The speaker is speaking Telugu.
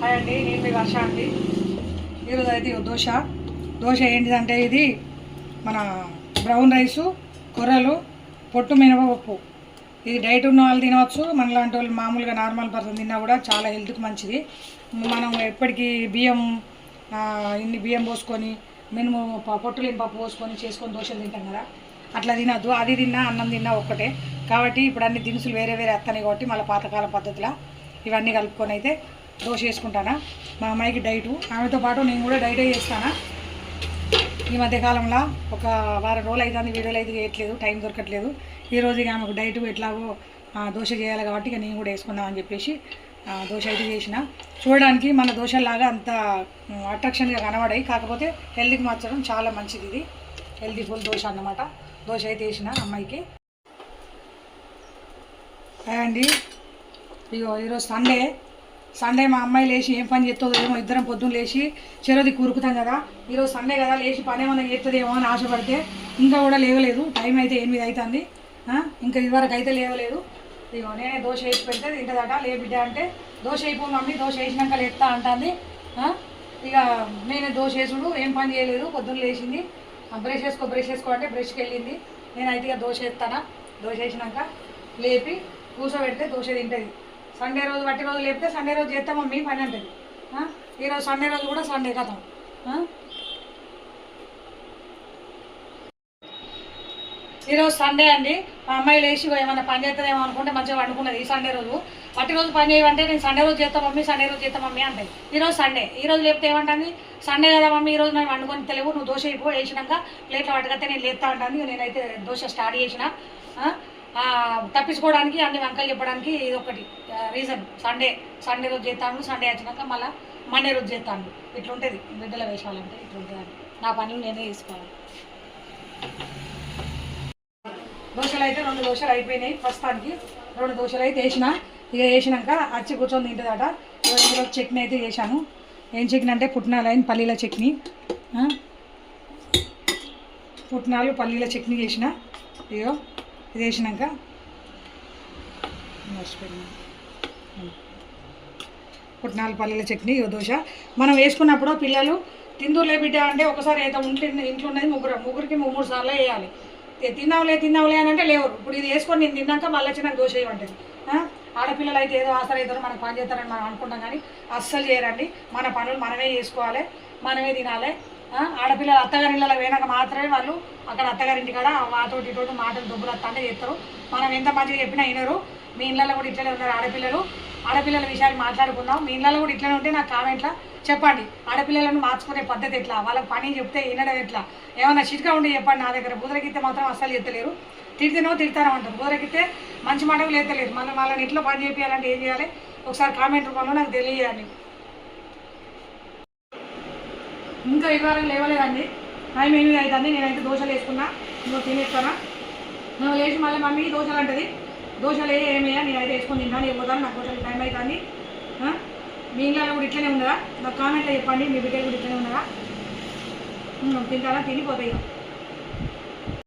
హాయ్ అండి, నేను మీ వర్ష అండి. ఈరోజు అయితే దోశ ఏంటిదంటే ఇది మన బ్రౌన్ రైసు, కొర్రలు, పొట్టు మినపప్పు. ఇది డైట్ ఉన్న వాళ్ళు తినవచ్చు, మనలాంటి వాళ్ళు మామూలుగా నార్మల్ పర్సన్ తిన్నా కూడా చాలా హెల్త్కి మంచిది. మనం ఎప్పటికీ ఇన్ని బియ్యం పోసుకొని మినుము పొట్టు లేని పప్పు పోసుకొని చేసుకొని దోశలు తింటాం కదా, అట్లా తినద్దు. అది తిన్నా అన్నం తిన్నా ఒక్కటే కాబట్టి ఇప్పుడు అన్ని దినుసులు వేరే వేరే వస్తాయి కాబట్టి మళ్ళీ పాతకాల పద్ధతిలో ఇవన్నీ కలుపుకొని అయితే దోశ వేసుకుంటానా. మా అమ్మాయికి డైటు, ఆమెతో పాటు నేను కూడా డైటే చేస్తానా. ఈ మధ్యకాలంలో ఒక వారం రోజులు అవుతుంది వీడియోలు అయితే చేయట్లేదు, టైం దొరకట్లేదు. ఈరోజు ఇక ఆమెకు డైటు ఎట్లాగో దోశ చేయాలి కాబట్టి ఇక నేను కూడా వేసుకుందామని చెప్పేసి దోశ అయితే చేసిన. చూడడానికి మన దోశలాగా అంత అట్రాక్షన్గా కనబడాయి, కాకపోతే హెల్తీకి మార్చడం చాలా మంచిది. ఇది హెల్తీ ఫుల్ దోశ అన్నమాట. దోశ అయితే వేసిన అమ్మాయికి. అండి ఇగో ఈరోజు సండే మా అమ్మాయి లేచి ఏం పని చేస్తుందో ఏమో, ఇద్దరం పొద్దున్న లేచి చెరోది కూరుకుతాం కదా. ఈరోజు సండే కదా, లేచి పని ఏమన్నా చేస్తుందేమో అని ఆశపడితే ఇంకా కూడా లేవలేదు. టైం అయితే 8 అవుతుంది, ఇంకా ఇదివరకు అయితే లేవలేదు. ఇగో నేనే దోశ వేసి పెడితే తింటదట. లే బిడ్డ అంటే దోశ అయిపో మమ్మీ, దోశ వేసినాక లేస్తా అంటుంది. ఇక నేనే దోశ వేసుడు, ఏం పని చేయలేదు. పొద్దున్న లేచింది, బ్రష్ చేసుకో అంటే బ్రష్కి వెళ్ళింది. నేనైతే ఇక దోశ వేస్తానా. దోశ వేసినాక లేపి కూర్చోబెడితే దోశ తింటుంది. సండే రోజు వట్టి రోజు లేపితే సండే రోజు చేస్తాం మమ్మీ పని అంటుంది. ఈరోజు సండే రోజు కూడా సండే కథం. ఈరోజు సండే అండి. మా అమ్మాయి లేచి ఏమన్నా పని చేస్తుందేమో అనుకుంటే మంచిగా వండుకున్నది. ఈ సండే రోజు వట్టి రోజు పని చేయమంటే నేను సండే రోజు చేస్తాం మమ్మీ, సండే రోజు చేస్తాం మమ్మీ అంటుంది. ఈరోజు సండే, ఈరోజు లేపితే ఏమంటుంది, సండే కదా మమ్మీ ఈరోజు నేను వండుకొని తెలియవు, నువ్వు దోశ అయిపో, వేసినాక ప్లేట్లో పట్టుకొస్తే నేను లేపుతా అంటుంది. నేనైతే దోశ స్టార్ట్ చేసిన. తప్పించుకోవడానికి అన్ని వంకలు చెప్పడానికి ఇది ఒకటి రీజన్. సండే రోజు చేస్తాను, సండే వచ్చినాక మళ్ళీ మండే రోజు చేస్తాను. ఇట్లుంటుంది బిడ్డల వేషాలంటే, ఇట్లుంటుంది. నా పనులు నేనే తీసుకోవాలి. దోశలు అయితే 2 దోశలు అయిపోయినాయి. ప్రస్తుతానికి 2 దోశలు అయితే వేసిన. ఇక వేసినాక అచ్చి కూర్చొని తింటుందట. ఇందులో చట్నీ అయితే చేశాను. ఏం చట్నీ అంటే పుట్నాలు అయిన పల్లీల చట్నీ. పుట్నాలు పల్లీల చట్నీ చేసిన. ఇగో ఇది వేసినాక పుట్నాలు పల్లీల చట్నీ దోశ. మనం వేసుకున్నప్పుడు పిల్లలు తిందులే బిడ్డ అంటే ఒకసారి అయితే ఇంట్లో ఉన్నది ముగ్గురికి 3 సార్లు వేయాలి. తిన్నావులే అని అంటే లేవరు. ఇప్పుడు ఇది వేసుకొని నేను తిన్నాక మళ్ళీ వచ్చి నాకు దోశ వేయమంటుంది. ఆడపిల్లలు అయితే ఏదో ఆసరా అవుతారో మనకు పని చేస్తారని మనం అనుకుంటాం, కానీ అస్సలు చేయరండి. మన పనులు మనమే చేసుకోవాలి, మనమే తినాలి. ఆడపిల్లలు అత్తగారింళ్ళకి పోయినాక మాత్రమే వాళ్ళు అక్కడ అత్తగారింటి కాడ వాతోటి ఇటు మాటలు దొబ్బులు అత్తంటే చేస్తారు. మనం ఎంత మంచిగా చెప్పినా వినరు. మీ ఇళ్ళలో కూడా ఇట్లనే ఉన్నారు ఆడపిల్లల విషయాలు మాట్లాడుకుందాం. మీ ఇళ్ళలో కూడా ఇట్లనే ఉంటే నాకు కామెంట్లో చెప్పండి. ఆడపిల్లలను మార్చుకునే పద్ధతి ఎట్లా, వాళ్ళకి పని చెప్తే వినడం ఎట్లా, ఏమన్నా చిట్కా ఉండి చెప్పండి. నా దగ్గర బుదరకిస్తే మాత్రం అస్సలు చెప్తలేరు. తిడతారో అంటారు. బుదరకిస్తే మంచి మాటలు లేతలేరు. మళ్ళీ వాళ్ళని ఇంట్లో పని చేయాలంటే ఏం చేయాలి ఒకసారి కామెంట్ రూపంలో నాకు తెలియజేయండి. ఇంకా ఇవ్వాలని లేవలేదండి. టైం 8 అవుతుంది. నేనైతే దోశలు వేసుకున్నా, నువ్వు తినేస్తానా. నువ్వు లేచి మళ్ళీ మమ్మీ దోశలు అంటుంది. దోశలు ఏమయ్యా నేనైతే వేసుకొని తిన్నాను. ఇవ్వదాను నాకు దోశలు టైం అవుతుంది. మీ ఇంట్లో కూడా ఇట్లనే ఉన్నదా నాకు కామెంట్లో చెప్పండి. మీ బిడ్డలు కూడా ఇట్లనే ఉన్నదా, తింటారా, తినిపోతాయి.